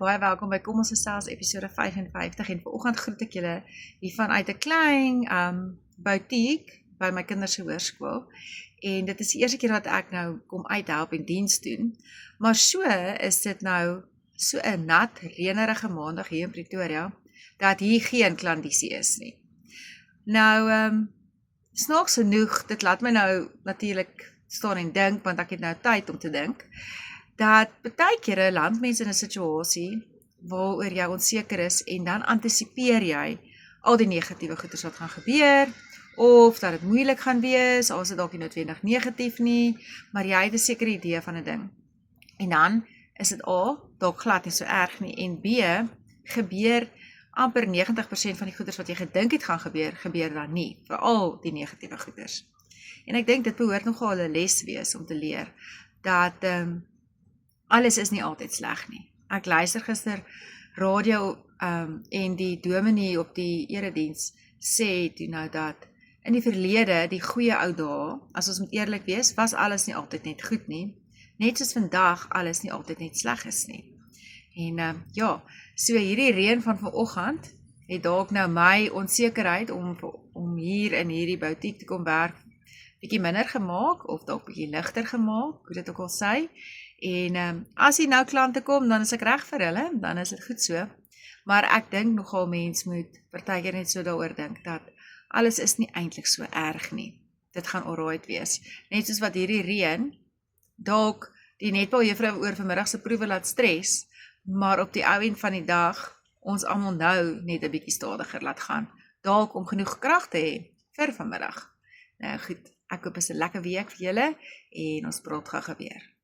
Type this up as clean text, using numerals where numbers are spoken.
baie welkom by Kom ons gesels episode 55 en vanoggend groet ek julle hier vanuit 'n klein boutiek by my kinders se hoërskool. En dit is die eerste keer wat ek nou kom uithelp en diens doen. Maar so is dit nou so 'n nat, reënerige maandag hier in Pretoria dat hier geen klandisie is nie. Nou snaaks genoeg, dit laat my nou natuurlik staan en dink, want ek het nou tyd om te dink, dat baie kere land mense in 'n situasie waaroor jy onseker is en dan antisipeer jy al die negatiewe goeders wat gaan gebeur, of dat dit moeilik gaan wees, al is dit dalk nie noodwendig negatief nie, maar jy het 'n sekere idee van 'n ding. En dan is dit A, dalk glad nie so erg nie, en B, gebeur amper 90% van die goeders wat jy gedink het gaan gebeur, gebeur dan nie, veral die negatiewe goeders. En ek dink dit behoort nogal 'n les wees om te leer, dat alles is nie altyd sleg nie. Ek luister gister radio en die dominee op die erediens sê toe nou dat in die verlede, die goeie ou dae, as ons moet eerlik wees, was alles nie altyd net goed nie. Net soos vandag alles nie altyd net sleg is nie. En ja, so hierdie reën van vanoggend het dalk nou my onsekerheid om hier in hierdie boutiek te kom werk bietjie minder gemaak, of dalk bietjie ligter gemaak, hoe dit ook al sê. En as hier nou klante kom, dan is ek reg vir hulle, dan is dit goed so. Maar ek dink nogal mens moet partykeer net so daaroor dink, dat alles is nie eintlik so erg nie. Dit gaan alright wees. Net soos wat hierdie reën, dalk die netbaljuffrou oor vanmiddag se proewe laat stres, maar op die ou end van die dag, ons almal nou net 'n bietjie stadiger laat gaan, dalk om genoeg krag te hê vir vanmiddag. Nou goed, ek hoop dit is 'n lekker week vir julle, en ons praat gou weer.